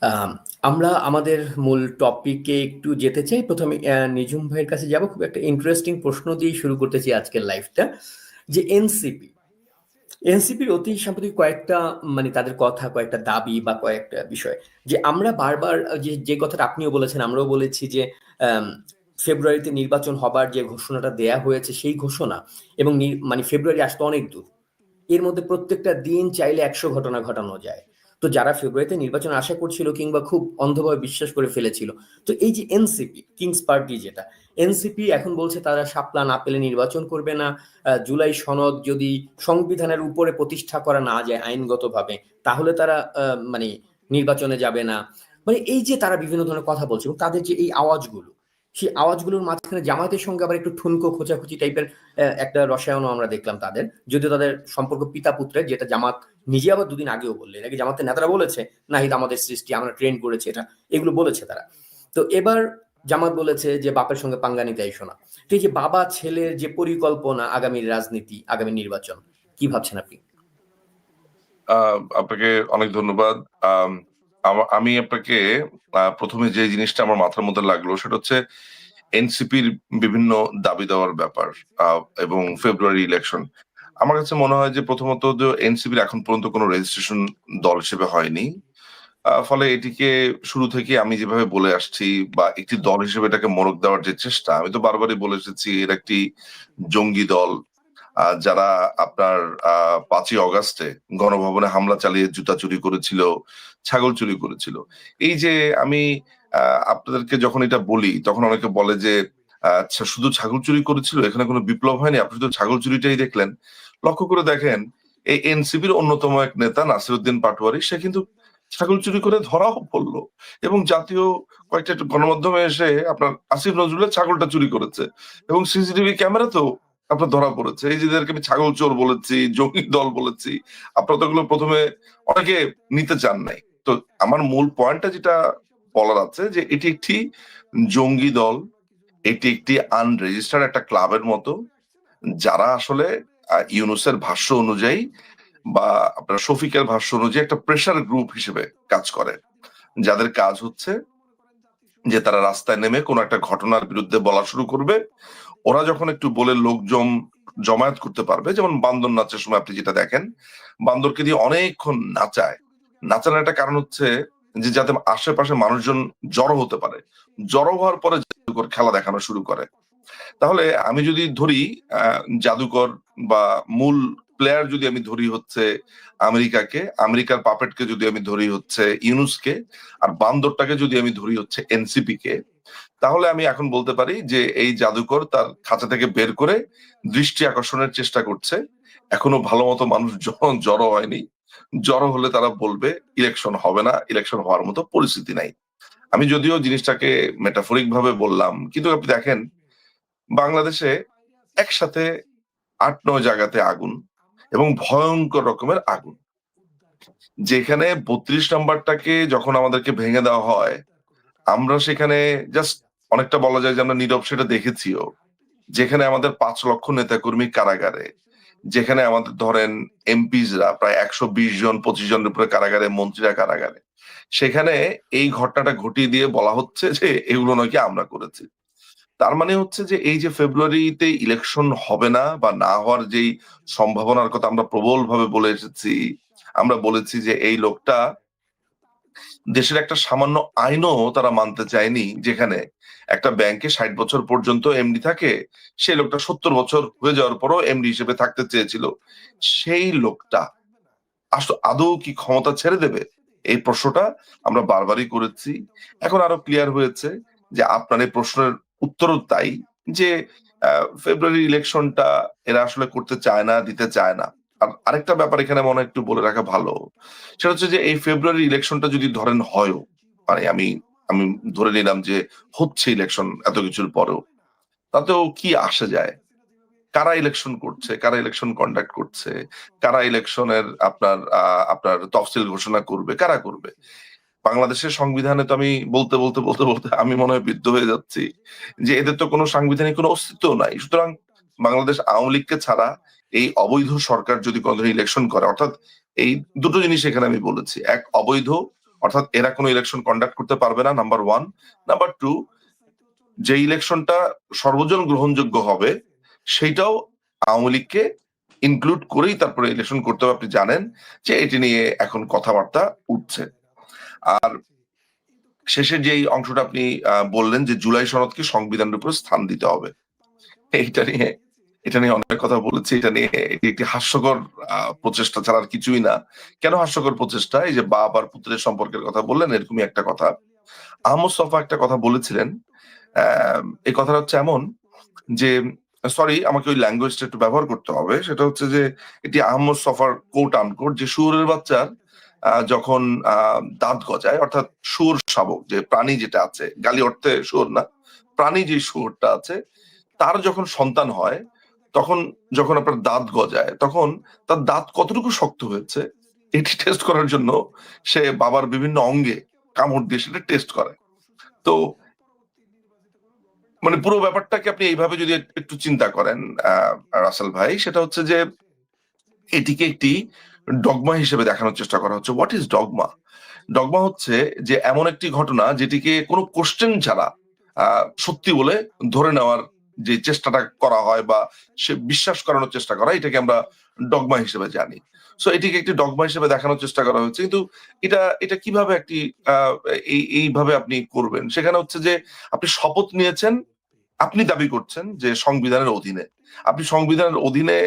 আম আমরা আমাদের মূল টপিকে একটু যেতে চাই। ১ম এ নিঝুম ভাইয়ের কাছে যাবো। খুব একটা ইন্টারেস্টিং প্রশ্ন দিয়েই শুরু করতে চাই আজকের লাইফটা। যে এনসিপির অতি সাম্প্রতিক কয়েকটা মানে তাদের কথা, কয়েকটা দাবি বা কয়েকটা বিষয় যে আমরা বারবার যে কথাটা আপনিও বলেছেন, আমরাও বলেছি যে আম ফেব্রুয়ারিতে নির্বাচন হবার যে ঘোষণাটা দেয়া হয়েছে সেই ঘোষণা এবং মানে ফেব্রুয়ারি আসতে অনেক দূর। এর মধ্যে প্রত্যেকটা দিন চাইলে ১০০ ঘটনা ঘটানো যায়। তো যারা ফেব্রুয়ারিতে নির্বাচন আশা করছিল কিংবা খুব অন্ধভাবে বিশ্বাস করে ফেলেছিল, তো এই যে এনসিপি, কিংস পার্টি যেটা, এনসিপি এখন বলছে তারা শাপলা না পেলে নির্বাচন করবে না। জুলাই সনদ যদি সংবিধানের উপরে প্রতিষ্ঠা করা না যায় আইনগতভাবে, তাহলে তারা মানে নির্বাচনে যাবে না। মানে এই যে তারা বিভিন্ন ধরনের কথা বলছে এবং তাদের যে এই আওয়াজগুলো, সেই আওয়াজগুলোর মাঝখানে জামায়াতের সঙ্গে আবার একটু ঠুনকো খোঁচাখুচি টাইপের একটা রসায়নও আমরা দেখলাম তাদের। যদিও তাদের সম্পর্ক পিতা পুত্রের, যেটা জামাত নিজে আবার দুদিন আগেও বললে, নাকি জামাতের নেতারা বলেছে নাহিদ আমাদের সৃষ্টি, আমরা ট্রেন করেছি, এটা এগুলো বলেছে তারা। তো এবার জামাত বলেছে যে বাপের সঙ্গে পাঙ্গা নিতে আইসো না। তো এই যে বাবা ছেলের যে পরিকল্পনা, আগামীর রাজনীতি, আগামী নির্বাচন, কি ভাবছেন আপনি? আপনাকে অনেক ধন্যবাদ। আম, আমি আপনাকে প্রথমে যে জিনিসটা আমার মাথার মধ্যে লাগলো সেটা হচ্ছে এনসিপির বিভিন্ন দাবি দেওয়ার ব্যাপার এবং ফেব্রুয়ারি ইলেকশন। আমার কাছে মনে হয় যে প্রথমত যে এনসিপির এখন পর্যন্ত কোনো রেজিস্ট্রেশন দল হিসেবে হয়নি। ফলে এটিকে শুরু থেকে আমি যেভাবে বলে আসছি বা একটি দল হিসেবে এটাকে মোড়ক দেওয়ার যে চেষ্টা, আমি তো বারবারই বলে এসেছি এর একটি জঙ্গি দল। যারা আপনার ৫ই অগাস্টে গণভবনে হামলা চালিয়ে জুতা চুরি করেছিল, ছাগল চুরি করেছিল। এই যে আমি আপনাদেরকে যখন এটা বলি তখন অনেকে বলে যে আচ্ছা শুধু ছাগল চুরি করেছিল, এখানে কোনো বিপ্লব হয়নি, আপনি শুধু ছাগল চুরিটাই দেখলেন। লক্ষ্য করে দেখেন এই এনসিপির অন্যতম এক নেতা নাসিরউদ্দিন পাটোয়ারি সে কিন্তু ছাগল চুরি করে ধরাও পড়লো এবং জাতীয় কয়েকটা গণমাধ্যমে এসে আপনার আসিফ নজরুলের ছাগলটা চুরি করেছে এবং সিসিটিভি ক্যামেরাতেও আপনার ধরা পড়েছে। এই যে এদেরকে আমি ছাগল চোর বলেছি, জঙ্গি দল বলেছি, আপনারা তো এগুলো প্রথমে অনেকে নিতে চান নাই। তো আমার মূল পয়েন্টটা যেটা বলার আছে যে এটি একটি জঙ্গি দল, এটি একটি আনরেজিস্টার্ড একটা ক্লাবের মতো, যারা আসলে ইউনুসের ভাষ্য অনুযায়ী বা আপনার শফিকের ভাষ্য অনুযায়ী একটা প্রেশার গ্রুপ হিসেবে কাজ করে, যাদের কাজ হচ্ছে যে তারা রাস্তায় নেমে কোনো একটা ঘটনার বিরুদ্ধে বলা শুরু করবে। ওরা যখন একটু বলে লোকজন জমায়েত করতে পারবে, যেমন বান্দর নাচের সময় আপনি যেটা দেখেন, বান্দরকে দিয়ে অনেকক্ষণ নাচায়। নাচানোর একটা কারণ হচ্ছে যে যাতে আশেপাশে মানুষজন জড়ো হতে পারে, জড়ো হওয়ার পরে জাদুকর খেলা দেখানো শুরু করে। তাহলে আমি যদি ধরি জাদুকর বা মূল প্লেয়ার যদি আমি ধরি হচ্ছে আমেরিকাকে, আমেরিকার পাপেটকে যদি আমি ধরি হচ্ছে ইউনুসকে, আর বান্দরটাকে যদি আমি ধরি হচ্ছে এনসিপি কে, তাহলে আমি এখন বলতে পারি যে এই জাদুকর তার খাঁচা থেকে বের করে দৃষ্টি আকর্ষণের চেষ্টা করছে। এখনো ভালো মতো মানুষ জড়ো হয়নি। জড়ো হলে তারা বলবে ইলেকশন হবে না, ইলেকশন হওয়ার মতো পরিস্থিতি নাই। আমি যদিও জিনিসটাকে মেটাফরিক ভাবে বললাম, কিন্তু আপনি দেখেন বাংলাদেশে একসাথে ৮-৯ জায়গাতে আগুন এবং ভয়ঙ্কর রকমের আগুন। যেখানে ৩২ নাম্বারটাকে যখন আমাদেরকে ভেঙে দেওয়া হয়, আমরা সেখানে জাস্ট অনেকটা বলা যায় যে আমরা নীরব সেটা দেখেছিও। যেখানে আমাদের ৫ লক্ষ নেতাকর্মী কারাগারে, যেখানে আমাদের ধরেন এমপিসরা প্রায় ১২০ জন ২৫ জনের উপরে কারাগারে, মন্ত্রীরা কারাগারে। সেখানে এই ঘটনাটা ঘটিয়ে দিয়ে বলা হচ্ছে যে এগুলো নাকি আমরা করেছি। তার মানে হচ্ছে যে এই যে ফেব্রুয়ারিতে ইলেকশন হবে না বা না হওয়ার যেই সম্ভাবনার কথা আমরা প্রবলভাবে বলে এসেছি, আমরা বলেছি যে এই লোকটা দেশের একটা সামান্য আইনও তারা মানতে চায়নি, যেখানে একটা ব্যাংকে ৬০ বছর পর্যন্ত এমডি থাকে, সেই লোকটা ৭০ বছর হয়ে যাওয়ার পরও এমডি হিসেবে থাকতে চেয়েছিল। সেই লোকটা আদৌ কি ক্ষমতা ছেড়ে দেবে? এই প্রশ্নটা আমরা বারবারই করেছি। এখন আরো ক্লিয়ার হয়েছে যে আপনার এই প্রশ্নের উত্তরও তাই, যে ফেব্রুয়ারি ইলেকশনটা এরা আসলে করতে চায় না, দিতে চায় না। আর আরেকটা ব্যাপার এখানে মনে হয় একটু বলে রাখা ভালো। সেটা হচ্ছে যে এই ফেব্রুয়ারি ইলেকশনটা যদি ধরেন হয়ও, মানে আমি আমি ধরে নিলাম যে হচ্ছে ইলেকশন এত কিছুর পরেও, তাতেও কি আসে যায়? কারা ইলেকশন করছে, কারা ইলেকশন কন্ডাক্ট করছে, কারা ইলেকশনের আপনার তফসিল ঘোষণা করবে, কারা করবে? বাংলাদেশের সংবিধানে তো আমি বলতে আমি মনে হয় বৃদ্ধ হয়ে যাচ্ছি যে এদের তো কোনো সাংবিধানিক কোনো অস্তিত্ব নাই। সুতরাং বাংলাদেশ আওয়ামী লীগকে ছাড়া এই অবৈধ সরকার যদি কোনোদিন ইলেকশন করে, অর্থাৎ এই দুটো জিনিস এখানে আমি বলেছি, এক অবৈধ অর্থাৎ এরা কোনো ইলেকশন কন্ডাক্ট করতে পারবে না, নাম্বার ওয়ান। নাম্বার টু, যে ইলেকশনটা সর্বজন গ্রহণযোগ্য হবে সেইটাও আওয়ামী লীগকে ইনক্লুড করেই তারপরে ইলেকশন করতে হবে। আপনি জানেন যে এটি নিয়ে এখন কথাবার্তা উঠছে। আর শেষের যেই অংশটা আপনি বললেন যে জুলাই সনদকে সংবিধানের উপর স্থান দিতে হবে, এটা নিয়ে অনেক কথা বলেছি। এটা নিয়ে এটি একটি হাস্যকর প্রচেষ্টা ছাড়া আর কিছুই না। কেন হাস্যকর প্রচেষ্টা? এই যে বাপ আর পুত্রের সম্পর্কের কথা বললেন, এরকমই একটা কথা আহমদ ছফা একটা কথা বলেছিলেন। এই কথাটা হচ্ছে এমন যে, সরি আমাকে ওই ল্যাঙ্গুয়েজটা একটু ব্যবহার করতে হবে, সেটা হচ্ছে যে এটি আহমদ ছফার কোট আনকোট, যে শুয়োরের বাচ্চার যখন দাঁত গজায়, অর্থাৎ শুয়োর শাবক যে প্রাণী যেটা আছে, গালি অর্থে শুয়োর না, প্রাণী যে শুয়োরটা আছে, তার যখন সন্তান হয় তখন যখন আপনার দাঁত গজায় তখন তার দাঁত কতটুকু শক্ত হয়েছে এটি টেস্ট করার জন্য সে বাবার বিভিন্ন অঙ্গে কামড় দিয়ে সেটা টেস্ট করে। তো মানে পুরো ব্যাপারটাকে আপনি এইভাবে যদি একটু চিন্তা করেন রাসেল ভাই, সেটা হচ্ছে যে এটিকে একটি ডগমা হিসেবে দেখানোর চেষ্টা করা হচ্ছে। What is dogma? ডগমা হচ্ছে যে এমন একটি ঘটনা যেটিকে কোনো কোশ্চেন ছাড়া সত্যি বলে ধরে নেওয়ার যে চেষ্টাটা করা হয় বা সে বিশ্বাস করানোর চেষ্টা করা, এটাকে আমরা ডগমা হিসেবে জানি। সো এটিকে একটি ডগমা হিসেবে দেখানোর চেষ্টা করা হচ্ছে। কিন্তু এটা কিভাবে একটি এইভাবে আপনি করবেন? সেখানে হচ্ছে যে আপনি শপথ নিয়েছেন, আপনি দাবি করছেন যে সংবিধানের অধীনে। আপনি সংবিধানের অধীনে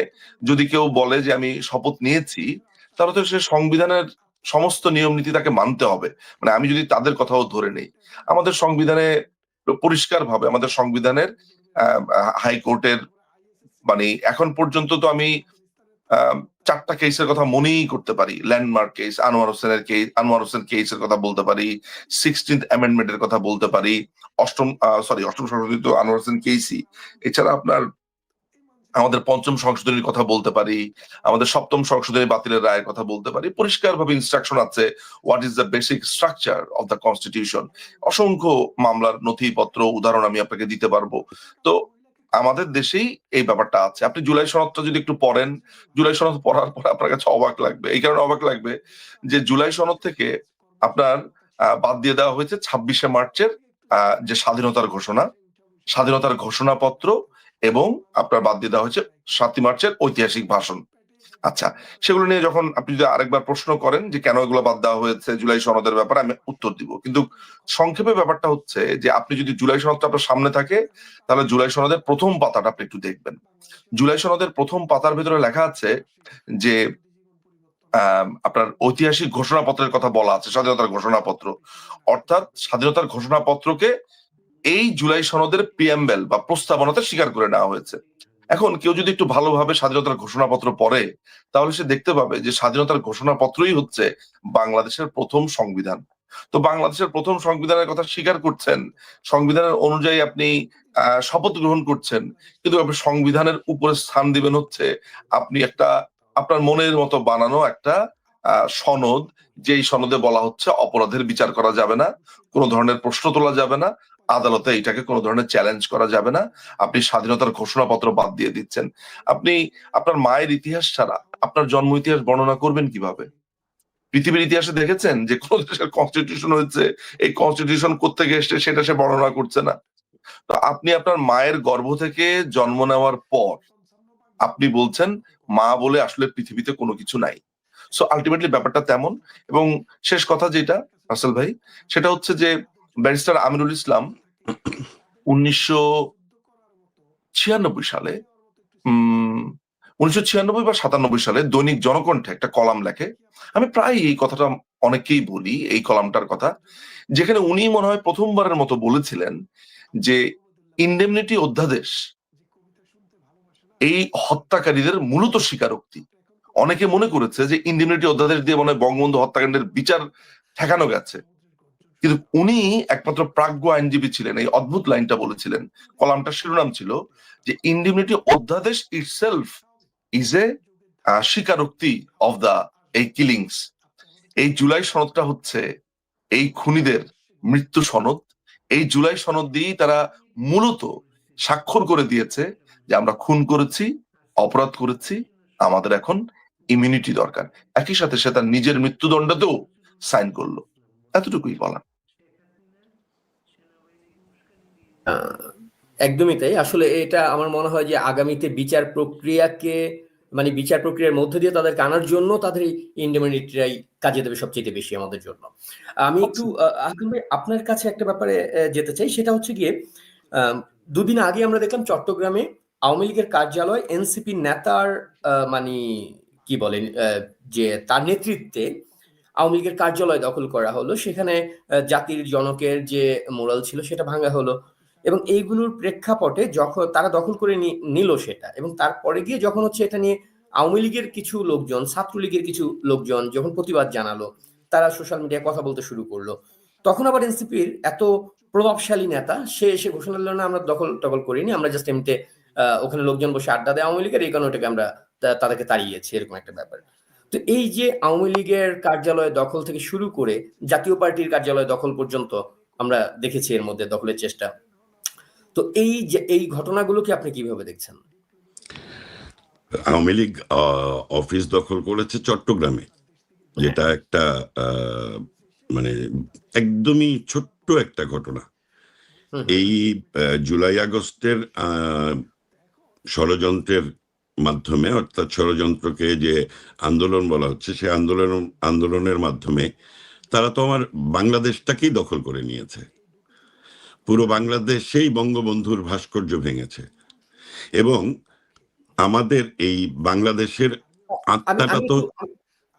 যদি কেউ বলে যে আমি শপথ নিয়েছি, তাহলে তো সে সংবিধানের সমস্ত নিয়ম নীতি তাকে মানতে হবে। মানে আমি যদি তাদের কথাও ধরে নেই, আমাদের সংবিধানে পরিষ্কারভাবে আমাদের সংবিধানের হাইকোর্টের মানে এখন পর্যন্ত তো আমি ৪টা কেসের কথা মনেই করতে পারি। ল্যান্ডমার্ক কেস, আনোয়ার হোসেন কেসের কথা বলতে পারি, 16th অ্যামেন্ডমেন্টের কথা বলতে পারি, অষ্টম সংশোধিত আনোয়ার হোসেন কেসি। এছাড়া আপনার আমাদের ৫ম সংশোধনীর কথা বলতে পারি, আমাদের ৭ম সংশোধনী বাতিলের রায়ের কথা বলতে পারি। পরিষ্কারভাবে ইনস্ট্রাকশন আছে what is the basic structure of the constitution. অসংখ্য মামলার নথিপত্র উদাহরণ আমি আপনাকে দিতে পারবো। তো আমাদের দেশেই এই ব্যাপারটা আছে। আপনি জুলাই সনদটা যদি একটু পড়েন, জুলাই সনদ পড়ার পর আপনার কাছে অবাক লাগবে। এই কারণে অবাক লাগবে যে জুলাই সনদ থেকে আপনার বাদ দিয়ে দেওয়া হয়েছে ২৬শে মার্চের যে স্বাধীনতার ঘোষণাপত্র, এবং আপনার বাদ দিয়ে দেওয়া হয়েছে ৭ই মার্চের ঐতিহাসিক ভাষণ। আচ্ছা, সেগুলো নিয়ে যখন আপনি যদি আরেকবার প্রশ্ন করেন যে কেন এগুলো বাদ দেওয়া হয়েছে জুলাই সনদের ব্যাপারে, আমি উত্তর দিব। কিন্তু সংক্ষেপে ব্যাপারটা হচ্ছে যে আপনি যদি জুলাই সনদটা আপনার সামনে থাকে, তাহলে জুলাই সনদের প্রথম পাতাটা আপনি একটু দেখবেন। জুলাই সনদের প্রথম পাতার ভেতরে লেখা আছে যে আপনার ঐতিহাসিক ঘোষণাপত্রের কথা বলা আছে, স্বাধীনতার ঘোষণাপত্র। অর্থাৎ স্বাধীনতার ঘোষণাপত্রকে এই জুলাই সনদের প্রিয়াম্বেল বা প্রস্তাবনাতে স্বীকার করে নেওয়া হয়েছে। এখন কেউ যদি একটু ভালোভাবে স্বাধীনতার ঘোষণাপত্র পড়ে, তাহলে সে দেখতে পাবে যে স্বাধীনতার ঘোষণাপত্রই হচ্ছে বাংলাদেশের প্রথম সংবিধান। তো বাংলাদেশের প্রথম সংবিধানের কথা স্বীকার করছেন, সংবিধানের অনুযায়ী আপনি শপথ গ্রহণ করছেন, কিন্তু আপনি সংবিধানের উপরে স্থান দিবেন হচ্ছে আপনি একটা আপনার মনের মতো বানানো একটা সনদ, যেই সনদে বলা হচ্ছে অপরাধের বিচার করা যাবে না, কোনো ধরনের প্রশ্ন তোলা যাবে না, আদালতে এটাকে কোনো ধরনের চ্যালেঞ্জ করা যাবে না। আপনি স্বাধীনতার ঘোষণাপত্র বাদ দিয়ে দিচ্ছেন। আপনি আপনার মায়ের ইতিহাস ছাড়া আপনার জন্ম ইতিহাস বর্ণনা করবেন কিভাবে? পৃথিবীর ইতিহাসে দেখেছেন যে কোন দেশের কনস্টিটিউশন হয়েছে, এই কনস্টিটিউশন কোত্থেকে এসছে সেটা সে বর্ণনা করছে না। তো আপনি আপনার মায়ের গর্ভ থেকে জন্ম নেওয়ার পর আপনি বলছেন মা বলে আসলে পৃথিবীতে কোনো কিছু নাই। সো আলটিমেটলি ব্যাপারটা তেমন। এবং শেষ কথা যেটা রাসেল ভাই, সেটা হচ্ছে যে ব্যারিস্টার আমিনুল ইসলাম ১৯৯৬ সালে ১৯৯৬ বা ৯৭ সালে দৈনিক জনকণ্ঠে একটা কলাম লেখে। আমি প্রায় এই কথাটা অনেককেই বলি, এই কলামটার কথা, যেখানে উনি মনে হয় প্রথমবারের মতো বলেছিলেন যে ইনডেমনিটি অধ্যাদেশ এই হত্যাকারীদের মূলত স্বীকারোক্তি। অনেকে মনে করেছে যে ইনডেমনিটি অধ্যাদেশ দিয়ে মনে হয় বঙ্গবন্ধু হত্যাকাণ্ডের বিচার ঠেকানো গেছে, কিন্তু উনি একমাত্র প্রাজ্ঞ আইনজীবী ছিলেন। এই অদ্ভুত লাইনটা বলেছিলেন। কলামটার শিরোনাম ছিল যে ইনডেমনিটি অধ্যাদেশ ইটসেলফ ইজ এ স্বীকারোক্তি অফ দা এই কিলিংস। এই জুলাই সনদটা হচ্ছে এই খুনিদের মৃত্যু সনদ। এই জুলাই সনদ দিয়েই তারা মূলত স্বাক্ষর করে দিয়েছে যে আমরা খুন করেছি, অপরাধ করেছি, আমাদের এখন ইমিউনিটি দরকার। একই সাথে সে তার নিজের মৃত্যুদণ্ডতেও সাইন করলো। এতটুকুই বলা। একদমই তাই। আসলে এটা আমার মনে হয় যে আগামীতে বিচার প্রক্রিয়াকে মানে বিচার প্রক্রিয়ার মধ্য দিয়ে তাদেরকে আনার জন্য তাদের এই ইন্ডেমনিটিটাই কাজে দেবে সবচাইতে বেশি আমাদের জন্য। আমি একটু হাকিম ভাই আপনার কাছে একটা ব্যাপারে যেতে চাই। সেটা হচ্ছে গিয়ে আম ২ দিন আগে আমরা দেখলাম চট্টগ্রামে আওয়ামী লীগের কার্যালয় এনসিপি নেতার মানি কি বলেন যে তার নেতৃত্বে আওয়ামী লীগের কার্যালয় দখল করা হলো। সেখানে জাতির জনকের যে মোরাল ছিল সেটা ভাঙা হলো। এবং এইগুলোর প্রেক্ষাপটে যখন তারা দখল করে নিল সেটা এবং তারপরে গিয়ে যখন হচ্ছে এটা নিয়ে আওয়ামী লীগের কিছু লোকজন, ছাত্রলীগের কিছু লোকজন যখন প্রতিবাদ জানালো, তারা সোশ্যাল মিডিয়ায় কথা বলতে শুরু করলো। তখন আবার এনসিপির এত প্রভাবশালী নেতা সে এসে ঘোষণা দিল না আমরা দখল করিনি, আমরা জাস্ট এমনিতে ওখানে লোকজন বসে আড্ডা দেয় আওয়ামী লীগের, এই কারণে ওটাকে আমরা তাদেরকে তাড়িয়েছি, এরকম একটা ব্যাপার। তো এই যে আওয়ামী লীগের কার্যালয় দখল থেকে শুরু করে জাতীয় পার্টির কার্যালয় দখল পর্যন্ত আমরা দেখেছি এর মধ্যে দখলের চেষ্টা। তো এই যে এই ঘটনাগুলোকে আপনি কিভাবে দেখছেন? আওয়ামী লীগ অফিস দখল করেছে চট্টগ্রামে, যেটা একটা মানে একদমই ছোট্ট একটা ঘটনা। এই জুলাই আগস্টের ষড়যন্ত্রের মাধ্যমে, অর্থাৎ ষড়যন্ত্রকে যে আন্দোলন বলা হচ্ছে, সে আন্দোলনের মাধ্যমে তারা তো আমার বাংলাদেশটাকেই দখল করে নিয়েছে। পুরো বাংলাদেশেই বঙ্গবন্ধুর ভাস্কর্য ভেঙেছে এবং আমাদের এই বাংলাদেশের আত্মাটা তো।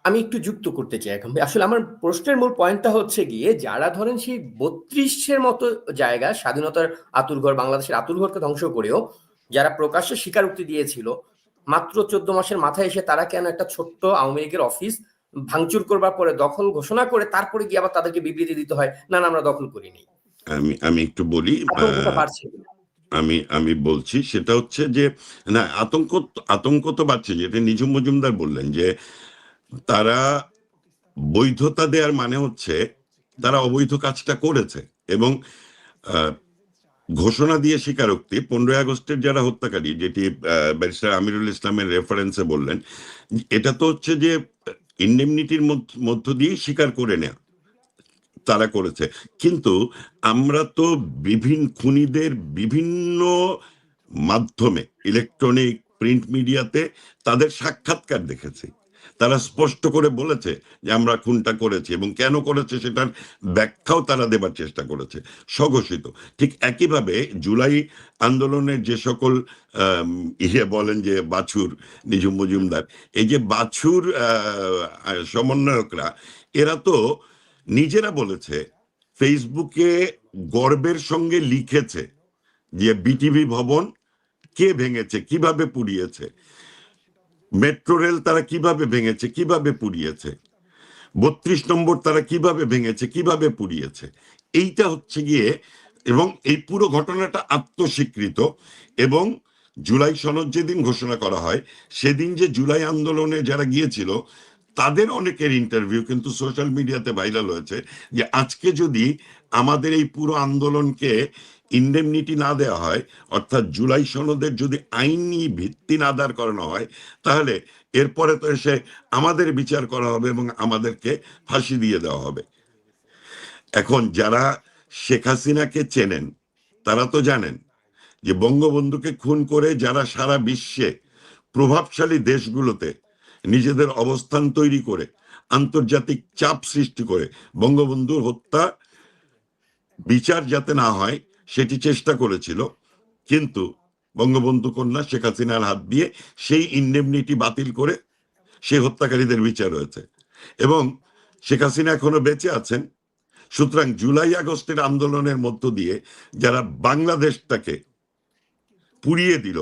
আমি একটু যুক্ত করতে চাই এখন। আসলে আমার প্রশ্নের মূল পয়েন্টটা হচ্ছে গিয়ে যারা ধরেন সেই ৩২-এর মতো জায়গা স্বাধীনতার আতুরঘর, বাংলাদেশের আতুরঘরকে ধ্বংস করেও যারা প্রকাশ্যে স্বীকারোক্তি দিয়েছিল, মাত্র ১৪ মাসের মাথায় এসে তারা কেন একটা ছোট্ট আওয়ামী লীগের অফিস ভাঙচুর করবার পরে দখল ঘোষণা করে তারপরে গিয়ে আবার তাদেরকে বিবৃতি দিতে হয় না না আমরা দখল করিনি? আমি একটু বলি, আমি বলছি সেটা হচ্ছে যে না, আতঙ্ক তো বাড়ছে, যেটা নিঝুম মজুমদার বললেন যে তারা বৈধতা দেওয়ার মানে হচ্ছে তারা অবৈধ কাজটা করেছে এবং ঘোষণা দিয়ে স্বীকারোক্তি। 15ই আগস্টের যারা হত্যাকারী, যেটি ব্যারিস্টার আমিরুল ইসলামের রেফারেন্সে বললেন, এটা তো হচ্ছে যে ইন্ডেমনিটির মধ্য দিয়ে স্বীকার করে নেয়া তারা করেছে। কিন্তু আমরা তো খুনিদের বিভিন্ন মাধ্যমে, ইলেকট্রনিক, প্রিন্ট মিডিয়াতে তাদের সাক্ষাৎকার দেখেছি। তারা স্পষ্ট করে বলেছে যে আমরা খুনটা করেছি এবং কেন করেছে সেটার ব্যাখ্যাও তারা দেবার চেষ্টা করেছে স্বঘোষিত। ঠিক একইভাবে জুলাই আন্দোলনের যে সকল বলেন যে বাছুর, নিঝুম মজুমদার, এই যে বাছুর সমন্বয়করা, এরা তো নিজেরা বলেছে, ফেসবুকে গর্বের সঙ্গে লিখেছে যে বিটিভি ভবন কে ভেঙেছে, কিভাবে পুড়িয়েছে, মেট্রো রেল তারা কিভাবে ভেঙেছে, কিভাবে পুড়িয়েছে, ৩২ নম্বর তারা কিভাবে ভেঙেছে, কিভাবে পুড়িয়েছে। এইটা হচ্ছে গিয়ে, এবং এই পুরো ঘটনাটা আত্মস্বীকৃত। এবং জুলাই সনদ যেদিন ঘোষণা করা হয়, সেদিন যে জুলাই আন্দোলনে যারা গিয়েছিল তাদের অনেকের ইন্টারভিউ কিন্তু সোশ্যাল মিডিয়াতে ভাইরাল হয়েছে, যে আজকে যদি আমাদের এই পুরো আন্দোলনকে ইন্ডেমনিটি না দেওয়া হয়, অর্থাৎ জুলাই সনদের যদি আইনি ভিত্তি না দাঁড় করানো হয়, তাহলে এরপরে তো এসে আমাদের বিচার করা হবে এবং আমাদেরকে ফাঁসি দিয়ে দেওয়া হবে। এখন যারা শেখ হাসিনাকে চেনেন তারা তো জানেন যে বঙ্গবন্ধুকে খুন করে যারা সারা বিশ্বে প্রভাবশালী দেশগুলোতে নিজেদের অবস্থান তৈরি করে, আন্তর্জাতিক চাপ সৃষ্টি করে বঙ্গবন্ধুর হত্যা বিচার যাতে না হয় সেটি চেষ্টা করেছিল, কিন্তু বঙ্গবন্ধু কন্যা শেখ হাসিনার হাত দিয়ে সেই ইন্ডেমনিটি বাতিল করে সেই হত্যাকারীদের বিচার হয়েছে এবং শেখ হাসিনা এখনো বেঁচে আছেন। সুতরাং জুলাই আগস্টের আন্দোলনের মধ্য দিয়ে যারা বাংলাদেশটাকে পুড়িয়ে দিল,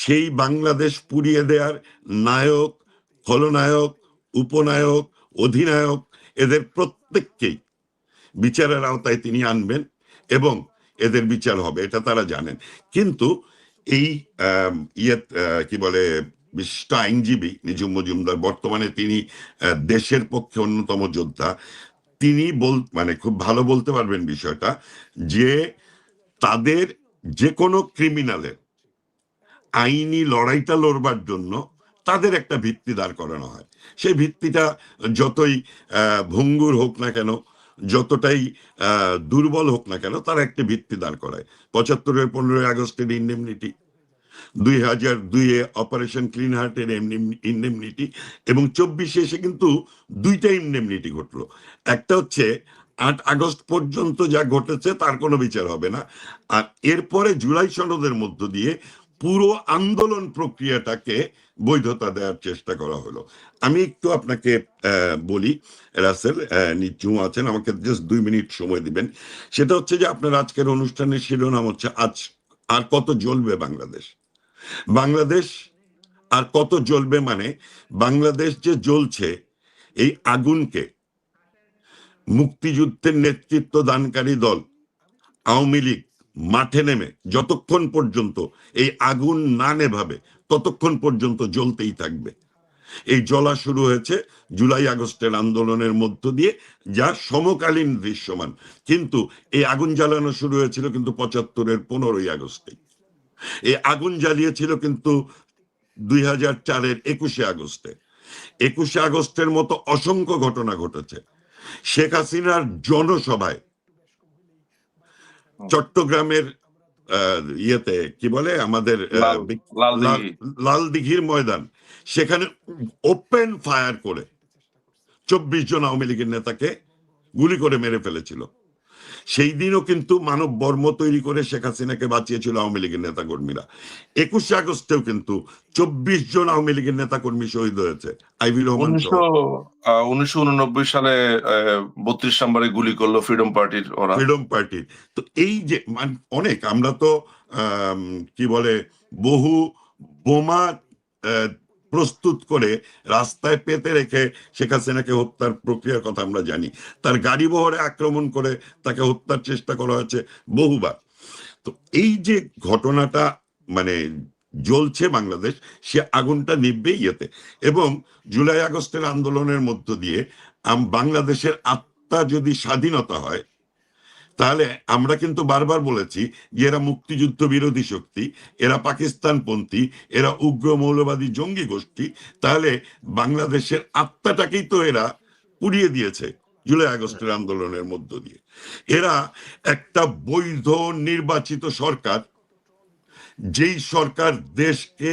সেই বাংলাদেশ পুড়িয়ে দেওয়ার নায়ক, খলনায়ক, উপনায়ক, অধিনায়ক, এদের প্রত্যেককেই বিচারের আওতায় তিনি আনবেন এবং এদের বিচার হবে, এটা তারা জানেন। কিন্তু এই কি বলে, বিশিষ্ট আইনজীবী নিঝুম মজুমদার, বর্তমানে তিনি দেশের পক্ষে অন্যতম যোদ্ধা, তিনি মানে খুব ভালো বলতে পারবেন বিষয়টা, যে তাদের যে কোনো ক্রিমিনালের আইনি লড়াইটা লড়বার জন্য তাদের একটা ভিত্তি দাঁড় করানো হয়। সেই ভিত্তিটা যতই ভঙ্গুর হোক না কেন, যতটাই দুর্বল হোক না কেন, তারা একটি ভিত্তি দাঁড় করায়। 75-এর 15ই আগস্টের ইন্ডেমনিটি, 2002-এ অপারেশন ক্লিন হার্টের ইন্ডেমনিটি, এবং 24-এ এসে কিন্তু দুইটা ইন্ডেমনিটি ঘটলো। একটা হচ্ছে 8 আগস্ট পর্যন্ত যা ঘটেছে তার কোনো বিচার হবে না, আর এরপরে জুলাই সনদের মধ্য দিয়ে পুরো আন্দোলন প্রক্রিয়াটাকে বৈধতা দেওয়ার চেষ্টা করা হলো। আমি একটু আপনাকে বলি, রাসেল নিচু আছেন, আমাকে জাস্ট 2 মিনিট সময় দিবেন। সেটা হচ্ছে যে আপনার আজকের অনুষ্ঠানের শিরোনাম হচ্ছে আজ আর কত জ্বলবে বাংলাদেশ। বাংলাদেশ আর কত জ্বলবে মানে বাংলাদেশ যে জ্বলছে, এই আগুনকে মুক্তিযুদ্ধের নেতৃত্ব দানকারী দল আওয়ামী লীগ মাঠে নেমে যতক্ষণ পর্যন্ত এই আগুন না নেভাবে ততক্ষণ পর্যন্ত জ্বলতেই থাকবে। এই জ্বলা শুরু হয়েছে জুলাই আগস্টের আন্দোলনের মধ্য দিয়ে, যা সমকালীন দৃশ্যমান, কিন্তু এই আগুন জ্বালানো শুরু হয়েছিল কিন্তু 75-এর 15ই আগস্টে। এই আগুন জ্বালিয়েছিল কিন্তু 2004-এর 21শে আগস্টে। 21শে আগস্টের মতো অসংখ্য ঘটনা ঘটেছে। শেখ হাসিনার জনসভায় চট্টগ্রামের ইয়েতে কি বলে আমাদের লাল দিঘির ময়দান, সেখানে ওপেন ফায়ার করে 24 জন আওয়ামী লীগের নেতাকে গুলি করে মেরে ফেলেছিল। সেই দিনও কিন্তু মানব বর্ম তৈরি করে শেখ হাসিনাকে বাঁচিয়েছিল আওয়ামী লীগের নেতা কর্মীরা। 21শে আগস্টেও কিন্তু 24 জন আওয়ামী লীগের নেতা কর্মী শহীদ হয়েছে। আইবি রহমান 1989 সালে 32 নম্বরে গুলি করলো ফ্রিডম পার্টির ওরা। Freedom party. তো এই যে অনেক, আমরা তো কি বলে বহু বোমা প্রস্তুত করে রাস্তায় পেতে রেখে শেখ হাসিনাকে হত্যার প্রক্রিয়ার কথা আমরা জানি। তার গাড়ি বহরে আক্রমণ করে তাকে হত্যার চেষ্টা করা হয়েছে বহুবার। তো এই যে ঘটনাটা মানে জ্বলছে বাংলাদেশ, সে আগুনটা নিভবে ইয়েতে। এবং জুলাই আগস্টের আন্দোলনের মধ্য দিয়ে বাংলাদেশের আত্মা যদি স্বাধীনতা হয়, তাহলে আমরা কিন্তু বারবার বলেছি যে এরা মুক্তিযুদ্ধ বিরোধী শক্তি, এরা পাকিস্তানপন্থী, এরা উগ্র মৌলবাদী জঙ্গি গোষ্ঠী। তাহলে বাংলাদেশের আত্মাটাকেই তো এরা পুড়িয়ে দিয়েছে জুলাই আগস্টের আন্দোলনের মধ্য দিয়ে। এরা একটা বৈধ নির্বাচিত সরকার, যেই সরকার দেশকে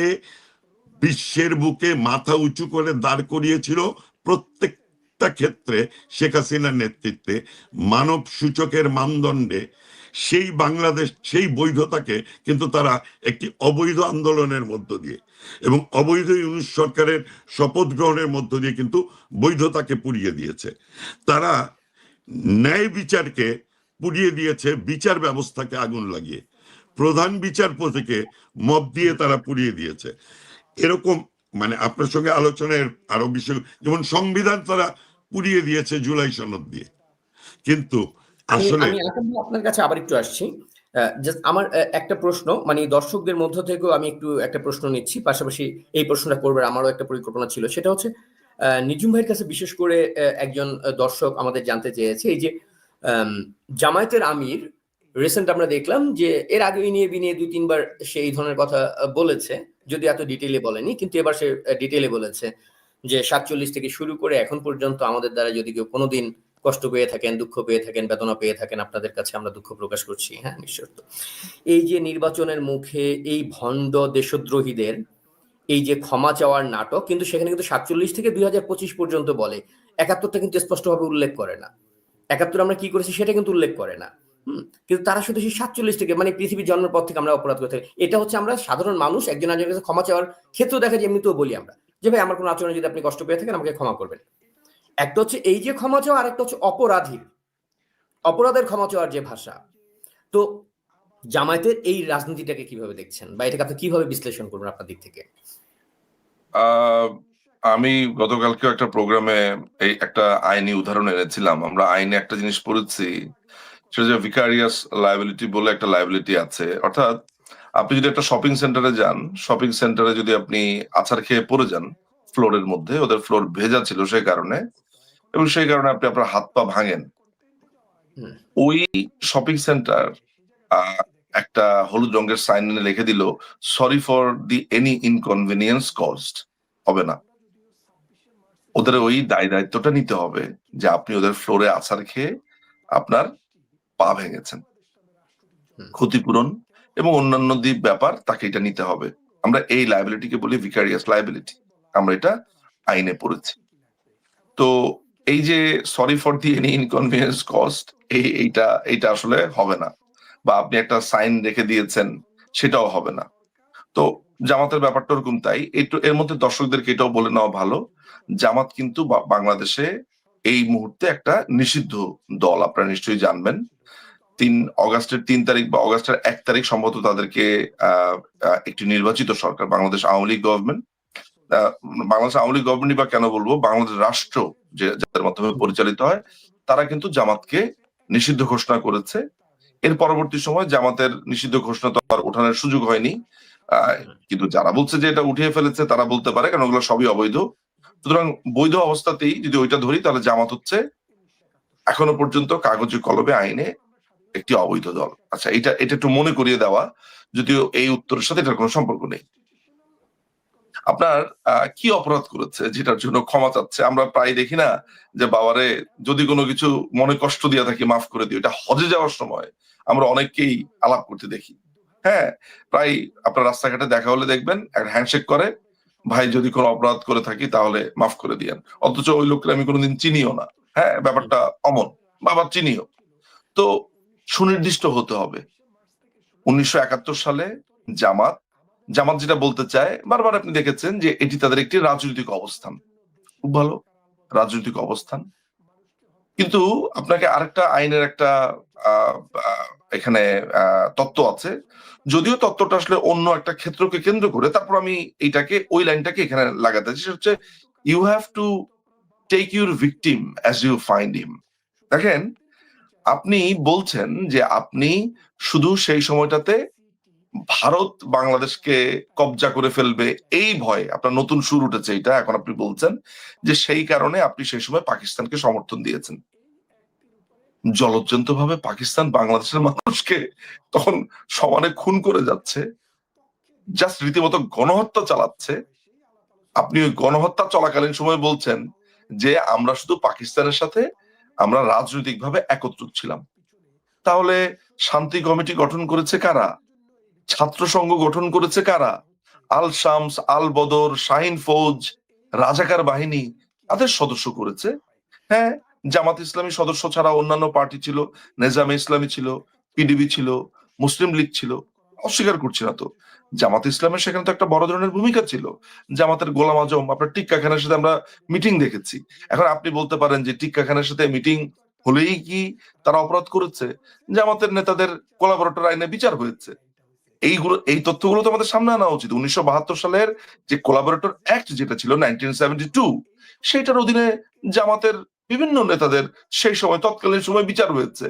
বিশ্বের বুকে মাথা উঁচু করে দাঁড় করিয়েছিল প্রত্যেকটা ক্ষেত্রে শেখ হাসিনার নেতৃত্বে মানব সূচকের মানদণ্ডে, সেই বাংলাদেশ সেই বৈধতাকে কিন্তু তারা একটি অবৈধ আন্দোলনের মধ্য দিয়ে এবং অবৈধ ইউনূস সরকারের শপথ গ্রহণের মধ্য দিয়ে কিন্তু বৈধতাকে পুড়িয়ে দিয়েছে। তারা ন্যায় বিচারকে পুড়িয়ে দিয়েছে, বিচার ব্যবস্থাকে আগুন লাগিয়ে, প্রধান বিচারপতিকে মব দিয়ে তারা পুড়িয়ে দিয়েছে। এরকম মানে আপনার সঙ্গে আলোচনার আরো বিষয়, যেমন সংবিধান তারা পুড়িয়ে দিয়েছে জুলাই সনদ দিয়ে। কিন্তু আসলে আমি আপনার কাছে আবার একটু আসছি। আমার একটা প্রশ্ন, মানে দর্শকদের মধ্য থেকেও আমি একটু একটা প্রশ্ন নিচ্ছি, পাশাপাশি এই প্রশ্নটা করবার আমারও একটা পরিকল্পনা ছিল। সেটা হচ্ছে নিঝুম ভাইয়ের কাছে বিশেষ করে একজন দর্শক আমাদের জানতে চেয়েছে, এই যে জামায়াতের আমির রিসেন্ট আমরা দেখলাম যে এর আগে নিয়ে 2-3 বার সে এই ধরনের কথা বলেছে, যদি এত ডিটেইলে বলেনি, কিন্তু এবার সে ডিটেইলে বলেছে যে 47 থেকে শুরু করে এখন পর্যন্ত আমাদের দ্বারা যদি কেউ কোনোদিন কষ্ট পেয়ে থাকেন, দুঃখ পেয়ে থাকেন, বেদনা পেয়ে থাকেন, আপনাদের কাছে আমরা দুঃখ প্রকাশ করছি। হ্যাঁ, নিশ্চয়। এই যে নির্বাচনের মুখে এই ভণ্ড দেশদ্রোহীদের এই যে ক্ষমা চাওয়ার নাটক, কিন্তু সেখানে কিন্তু 47 থেকে 2025 পর্যন্ত বলে, 71টা কিন্তু স্পষ্টভাবে উল্লেখ করে না। 71 আমরা কি করেছি সেটা কিন্তু উল্লেখ করে না। কিন্তু তারা শুধু সেই 47 থেকে, মানে পৃথিবীর জন্মের পর থেকে আমরা অপরাধ করে থাকি। এটা হচ্ছে আমরা সাধারণ মানুষ একজন আরেকজনের কাছে ক্ষমা চাওয়ার ক্ষেত্র দেখা যায়, এমনিতেও বলি আমরা যে ভাই আমার কোনো আচরণে যদি আপনি কষ্ট পেয়ে থাকেন আমাকে ক্ষমা করবেন। একটা হচ্ছে এই যে ক্ষমা চাওয়া, আরেকটা হচ্ছে অপরাধের ক্ষমা চাওয়ার যে ভাষা। তো জামায়াতের এই রাজনীতিটাকে কিভাবে দেখছেন, বা এটাকে আপনি কিভাবে বিশ্লেষণ করবেন আপনার দিক থেকে? আমি গতকালকে একটা প্রোগ্রামে এই একটা আইনি উদাহরণ এনেছিলাম। আমরা আইনে একটা জিনিস পড়েছি, সেটা যে ভিকারিয়াস লায়াবিলিটি বলে একটা লায়াবিলিটি আছে। অর্থাৎ আপনি যদি একটা শপিং সেন্টারে যান, শপিং সেন্টারে যদি আপনি আছাড় খেয়ে পড়ে যান ফ্লোরের মধ্যে, ওদের ফ্লোর ভেজা ছিল সেই কারণে, এবং সেই কারণে আপনি আপনার হাত পা ভাঙেন, ওই শপিং সেন্টার একটা হলুদ রঙের সাইন এনে লিখে দিল sorry for the any inconvenience caused, হবে না। ওদের ওই দায়িত্বটা নিতে হবে যে আপনি ওদের ফ্লোরে আছাড় খেয়ে আপনার পা ভেঙেছেন, হুম। ক্ষতিপূরণ এবং অন্যান্য ব্যাপার তাকে এটা নিতে হবে। আমরা এই লায়াবিলিটিকে বলি ভিকারিয়াস লায়াবিলিটি। আমরা এটা আইনে পড়েছি। তো এই যে sorry for the any inconvenience cost এইটা আসলে হবে না। বা আপনি একটা সাইন রেখে দিয়েছেন, সেটাও হবে না। তো জামাতের ব্যাপারটা ওরকম তাই। একটু এর মধ্যে দর্শকদেরকে এটাও বলে নেওয়া ভালো। জামাত কিন্তু বাংলাদেশে এই মুহূর্তে একটা নিষিদ্ধ দল, আপনারা নিশ্চয়ই জানবেন। অগাস্টের ৩ তারিখ বা অগাস্টের ১ তারিখ সম্ভবত তাদেরকে একটি নির্বাচিত সরকার, বাংলাদেশ আওয়ামী লীগ গভর্নমেন্ট, বাংলাদেশ আওয়ামী লীগ গভর্নমেন্টই বা কেন বলবো, বাংলাদেশ রাষ্ট্র যাদের মাধ্যমে পরিচালিত হয়, তারা কিন্তু জামাতকে নিষিদ্ধ ঘোষণা করেছে। এর পরবর্তী সময় জামাতের নিষিদ্ধ ঘোষণা তো আর ওঠানোর সুযোগ হয়নি। কিন্তু যারা বলছে যে এটা উঠিয়ে ফেলেছে তারা বলতে পারে, কারণ ওগুলো সবই অবৈধ। সুতরাং বৈধ অবস্থাতেই যদি ওইটা ধরি, তাহলে জামাত হচ্ছে এখনো পর্যন্ত কাগজে কলমে আইনে একটি অবৈধ দল। আচ্ছা, এটা একটু মনে করিয়ে দেওয়া, যদিও এই উত্তরের সাথে এটার কোনো সম্পর্ক নেই। আপনার কি অপরাধ করেছে যেটার জন্য ক্ষমা চাচ্ছে? আমরা প্রায় দেখি না যে বাবারে, যদি কোনো কিছু মনে কষ্ট দিয়ে থাকি মাফ করে দিও। এটা হজে যাওয়ার সময় আমরা অনেককেই আলাপ করতে দেখি। হ্যাঁ, প্রায় আপনার রাস্তাঘাটে দেখা হলে দেখবেন একটা হ্যান্ডশেক করে, ভাই যদি কোনো অপরাধ করে থাকি তাহলে মাফ করে দিয়েন। অথচ ওই লোককে আমি কোনোদিন চিনিও না। হ্যাঁ, ব্যাপারটা অমন। বাবা চিনিও। তো সুনির্দিষ্ট হতে হবে। ১৯৭১ সালে জামাত জামাত যেটা বলতে চায়, বারবার আপনি দেখেছেন যে এটি তাদের একটি রাজনৈতিক অবস্থান। খুব ভালো রাজনৈতিক অবস্থান। কিন্তু আপনাকে আরেকটা আইনের একটা আ আ এখানে তত্ত্ব আছে। যদিও তত্ত্বটা আসলে অন্য একটা ক্ষেত্রকে কেন্দ্র করে, তারপর আমি ওই লাইনটাকে এখানে লাগাতে চাই। সেটা হচ্ছে, "you have to take your victim as you find him." দেখেন, আপনি বলছেন যে আপনি শুধু সেই সময়টাতে ভারত বাংলাদেশকে কব্জা করে ফেলবে এই ভয়ে আপনার নতুন সুর উঠেছে এটা। এখন আপনি বলছেন যে সেই কারণে আপনি সেই সময় পাকিস্তানকে সমর্থন দিয়েছেন। জলজ্জন্তভাবে পাকিস্তান বাংলাদেশের মানুষকে তখন সমানে খুন করে যাচ্ছে। জাস্ট রীতিমতো গণহত্যা চালাচ্ছে। আপনি ওই গণহত্যা চলাকালীন সময়ে বলছেন যে আমরা শুধু পাকিস্তানের সাথে আমরা রাজনৈতিকভাবে একত্রিত ছিলাম। তাহলে শান্তি কমিটি গঠন করেছে কারা? ছাত্র সংঘ গঠন করেছে কারা? আল শামস, আল বদর, শাহিন ফৌজ, রাজাকার বাহিনী, তাদের সদস্য করেছে। হ্যাঁ, জামাত ইসলামী সদস্য ছাড়া অন্যান্য পার্টি ছিল, নেজামে ইসলামী ছিল, পিডিবি ছিল, মুসলিম লীগ ছিল। অস্বীকার করছি না তো। জামাত ইসলামের সেখানে তো একটা বড় ধরনের ভূমিকা ছিল। জামাতের গোলাম আজম, আপনার টিক্কা খানের সাথে আমরা মিটিং দেখেছি। এখন আপনি বলতে পারেন যে টিক্কা খানের সাথে মিটিং হলেই কি তারা অপরাধ করেছে? জামাতের নেতাদের কোলাবরেটর আইনে বিচার হয়েছে। এই তথ্যগুলো তো আমাদের সামনে আনা উচিত। ১৯৭২ সালের যে কোলাবরেটর অ্যাক্ট যেটা ছিল 1972, সেটার অধীনে জামাতের বিভিন্ন নেতাদের সেই সময় তৎকালীন সময় বিচার হয়েছে।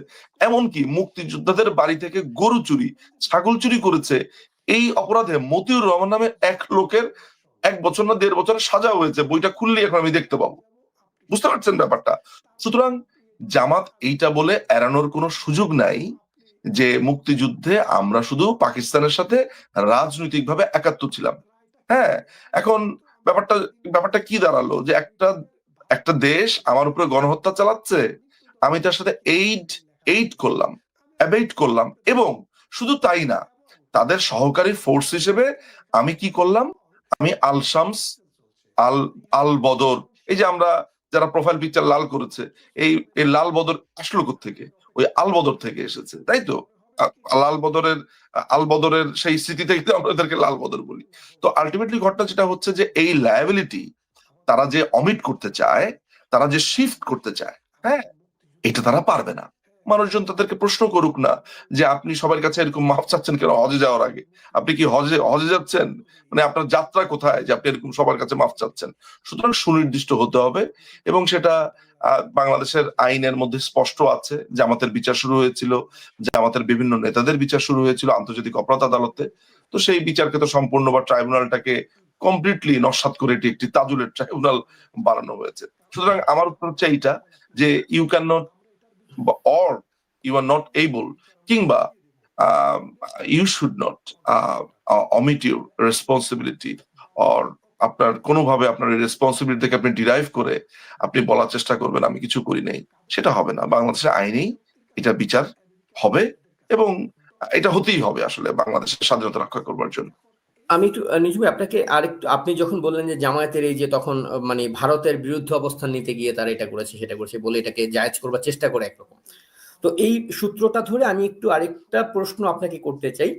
এমনকি মুক্তিযোদ্ধাদের বাড়ি থেকে গরু চুরি, ছাগল চুরি করেছে। এই অপরাধে মতিউর রহমান নামে এক লোকের ১ বছর না ১.৫ বছরের সাজা হয়েছে। বইটা খুললেই এখন আমি দেখতে পাবো। বুঝতে পারছেন ব্যাপারটা? সুতরাং জামাত এইটা বলে এড়ানোর কোনো সুযোগ নাই যে মুক্তিযুদ্ধে আমরা শুধু পাকিস্তানের সাথে রাজনৈতিকভাবে একাত্ম ছিলাম। হ্যাঁ? এখন ব্যাপারটা কি দাঁড়ালো? যে একটা দেশ আমার উপরে গণহত্যা চালাচ্ছে। আমি তার সাথে এইড করলাম, অ্যাবেইট করলাম এবং শুধু তাই না, তাদের সহকারী ফোর্স হিসেবে আমি কি করলাম? আমি আল শামস, আল আল বদর, এই যে আমরা যারা প্রোফাইল পিকচার লাল করেছে, এই লাল বদর আসলো কোত্থেকে? ওই আল বদর থেকে এসেছে, তাই তো? লাল বদরের আল বদরের সেই স্মৃতি থেকে তো আমরা এদেরকে লাল বদর বলি। তো আল্টিমেটলি ঘটনা যেটা হচ্ছে যে এই লায়াবিলিটি তারা যে অমিট করতে চায়, তারা যে শিফট করতে চায়, হ্যাঁ? এটা তারা পারবে না। মানুষজন তাদেরকে প্রশ্ন করুক না যে আপনি সবার কাছে এরকম মাফ চাচ্ছেন কেন হজে যাওয়ার আগে? আপনি কি হজে যাচ্ছেন? মানে আপনার যাত্রা কোথায় যে আপনি এরকম সবার কাছে মাফ চাচ্ছেন? সুতরাং সুনির্দিষ্ট হতে হবে এবং সেটা বাংলাদেশের আইনের মধ্যে স্পষ্ট আছে। জামাতের বিচার শুরু হয়েছিল, জামাতের বিভিন্ন নেতাদের বিচার শুরু হয়েছিল আন্তর্জাতিক অপরাধ আদালতে। তো সেই বিচারকে তো সম্পূর্ণ বা ট্রাইব্যুনালটাকে কমপ্লিটলি নস্যাৎ করে এটি একটি তাজুলের ট্রাইব্যুনাল বানানো হয়েছে। সুতরাং আমার উত্তর হচ্ছে এইটা যে you can not or you are not able কিংবা you should not omit your responsibility or আপনার কোনোভাবে আপনার রেসপন্সিবিলিটি থেকে আপনি ডিরাইভ করে আপনি বলার চেষ্টা করবেন আমি কিছু করি নাই, সেটা হবে না। বাংলাদেশের আইনেই এটা বিচার হবে এবং এটা হতেই হবে আসলে বাংলাদেশের স্বাধীনতা রক্ষা করবার জন্য। আমি একটু নিজু ভাই আপনাকে আরেকটু, আপনি যখন বললেন যে জামায়াতের এই যে তখন মানে ভারতের বিরুদ্ধে অবস্থান নিতে গিয়ে তারা এটা করেছে সেটা করেছে বলে এটাকে জায়েজ করবার চেষ্টা করে একরকম। তো এই সূত্রটা ধরে আমি একটু আরেকটা প্রশ্ন আপনাকে করতে চাই।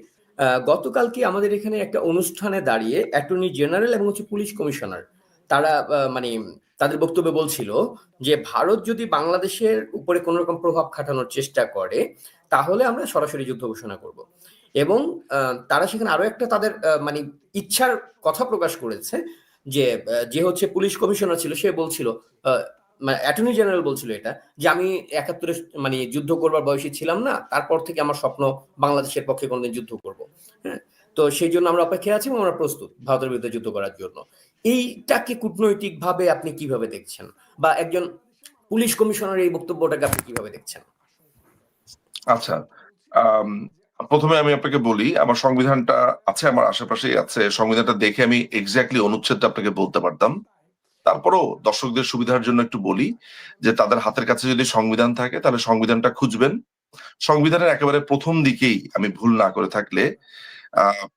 গতকালকে আমাদের এখানে একটা অনুষ্ঠানে দাঁড়িয়ে অ্যাটর্নি জেনারেল এবং হচ্ছে পুলিশ কমিশনার তারা মানে তাদের বক্তব্যে বলছিল যে ভারত যদি বাংলাদেশের উপরে কোনো রকম প্রভাব খাটানোর চেষ্টা করে তাহলে আমরা সরাসরি যুদ্ধ ঘোষণা করব। এবং তারা সেখানে আরো একটা তাদের মানে ইচ্ছার কথা প্রকাশ করেছে যে যে হচ্ছে পুলিশ কমিশনার ছিল সে বলছিল, অ্যাটর্নি জেনারেল বলছিল এটা, যে আমি ৭১ মানে যুদ্ধ করবার বয়সী ছিলাম না, তারপর থেকে আমার স্বপ্ন বাংলাদেশের পক্ষে কোনোদিন যুদ্ধ করব। হ্যাঁ, তো সেই জন্য আমরা অপেক্ষায় আছি এবং আমরা প্রস্তুত ভারতের বিরুদ্ধে যুদ্ধ করার জন্য। এইটাকে কূটনৈতিক ভাবে আপনি কিভাবে দেখছেন, বা একজন পুলিশ কমিশনার এই বক্তব্যটাকে আপনি কিভাবে দেখছেন? আচ্ছা, প্রথমে আমি আপনাকে বলি আমার সংবিধানটা আছে, আমার আশেপাশেই আছে। সংবিধানটা দেখে আমি এক্স্যাক্টলি অনুচ্ছেদটা আপনাকে বলতে পারতাম। তারপরও দর্শকদের সুবিধার জন্য একটু বলি যে তাদের হাতের কাছে যদি সংবিধান থাকে তাহলে সংবিধানটা খুঁজবেন। সংবিধানের একেবারে প্রথম দিকেই, আমি ভুল না করে থাকলে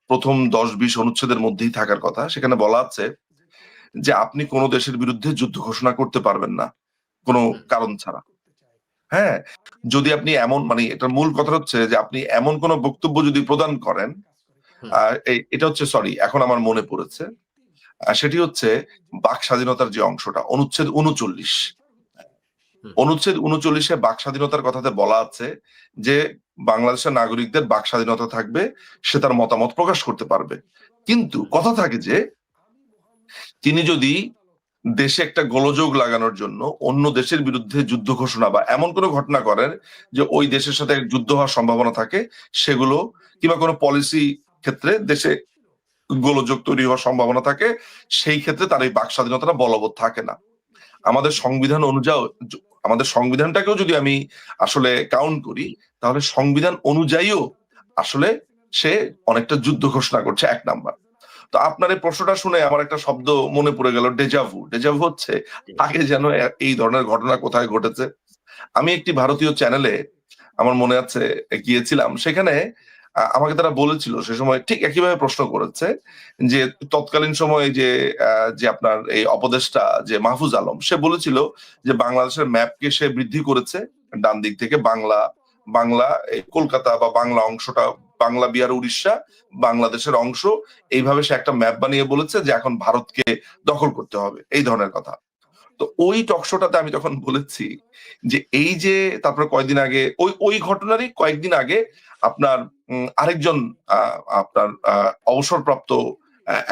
প্রথম ১০-২০ অনুচ্ছেদের মধ্যেই থাকার কথা। সেখানে বলা আছে যে আপনি কোনো দেশের বিরুদ্ধে যুদ্ধ ঘোষণা করতে পারবেন না কোনো কারণ ছাড়া। হ্যাঁ, যদি আপনি এমন, মানে এটার মূল কথা হচ্ছে যে আপনি এমন কোন বক্তব্য যদি প্রদান করেন, এটা হচ্ছে, সরি এখন আমার মনে পড়েছে, সেটি হচ্ছে বাক স্বাধীনতার যে অংশটা, অনুচ্ছেদ ৩৯। অনুচ্ছেদ ৩৯-এ বাক স্বাধীনতার কথাতে বলা আছে যে বাংলাদেশের নাগরিকদের বাক স্বাধীনতা থাকবে, সে তার মতামত প্রকাশ করতে পারবে। কিন্তু কথা থাকে যে তিনি যদি দেশে একটা গোলযোগ লাগানোর জন্য অন্য দেশের বিরুদ্ধে যুদ্ধ ঘোষণা বা এমন কোনো ঘটনা করেন যে ওই দেশের সাথে যুদ্ধ হওয়ার সম্ভাবনা থাকে, সেগুলো কিংবা কোনো পলিসি ক্ষেত্রে দেশে গোলযোগ তৈরি হওয়ার সম্ভাবনা থাকে, সেই ক্ষেত্রে তার এই বাক স্বাধীনতাটা বলবৎ থাকে না। আমাদের সংবিধান অনুযায়ী, আমাদের সংবিধানটাকেও যদি আমি আসলে কাউন্ট করি, তাহলে সংবিধান অনুযায়ীও আসলে সে অনেকটা যুদ্ধ ঘোষণা করছে, ১ নাম্বার। তো আপনার এই প্রশ্নটা শুনে আমার একটা শব্দ মনে পড়ে গেল, ডেজাভু। ডেজাভু হচ্ছে আগে যেন এই ধরনের ঘটনা কোথায় ঘটেছে। আমি একটি ভারতীয় চ্যানেলে, আমার মনে আছে, গিয়েছিলাম। সেখানে আমাকে তারা বলেছিল, সে সময় ঠিক একইভাবে প্রশ্ন করেছে যে তৎকালীন সময়ে যে আপনার এই উপদেষ্টা যে মাহফুজ আলম, সে বলেছিল যে বাংলাদেশের ম্যাপকে সে বৃদ্ধি করেছে ডান দিক থেকে, বাংলা বাংলা এই কলকাতা বা বাংলা অংশটা, বাংলা বিহার উড়িষ্যা বাংলাদেশের অংশ, এইভাবে সে একটা ম্যাপ বানিয়ে বলেছে যে এখন ভারতকে দখল করতে হবে, এই ধরনের কথা। তো ওই টকশোটাতে আমি তখন বলেছি যে এই যে, তারপরে কয়েকদিন আগে ওই ঘটনারই কয়েকদিন আগে আপনার আরেকজন আপনার অবসরপ্রাপ্ত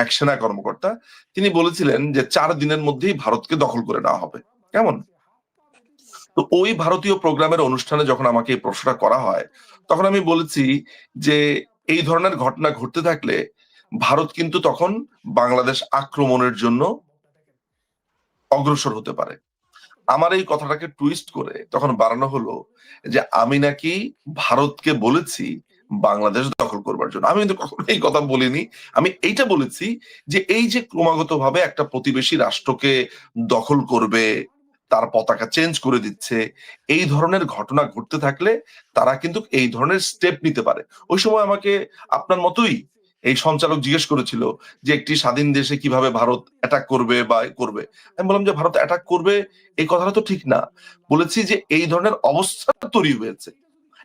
এক সেনা কর্মকর্তা, তিনি বলেছিলেন যে ৪ দিনের মধ্যেই ভারতকে দখল করে নেওয়া হবে। কেমন? তো ওই ভারতীয় প্রোগ্রামের অনুষ্ঠানে যখন আমাকে এই প্রশ্নটা করা হয়, তখন আমি বলেছি যে এই ধরনের ঘটনা ঘটতে থাকলে ভারত কিন্তু তখন বাংলাদেশ আক্রমণের জন্য অগ্রসর হতে পারে। আমার এই কথাটাকে টুইস্ট করে তখন বানানো হলো যে আমি নাকি ভারতকে বলেছি বাংলাদেশ দখল করবার জন্য। আমি কিন্তু কখনো এই কথা বলিনি। আমি এইটা বলেছি যে এই যে ক্রমাগতভাবে একটা প্রতিবেশী রাষ্ট্রকে দখল করবে, তার পতাকা চেঞ্জ করে দিচ্ছে, এই ধরনের ঘটনা ঘটতে থাকলে তারা কিন্তু এই ধরনের স্টেপ নিতে পারে। ওই সময় আমাকে আপনার মতোই এই সঞ্চালক জিজ্ঞেস করেছিল যে একটি স্বাধীন দেশে কিভাবে ভারত অ্যাটাক করবে বা করবে। আমি বললাম যে ভারত অ্যাটাক করবে এই কথাটা তো ঠিক না। বলেছি যে এই ধরনের অবস্থা তৈরি হয়েছে।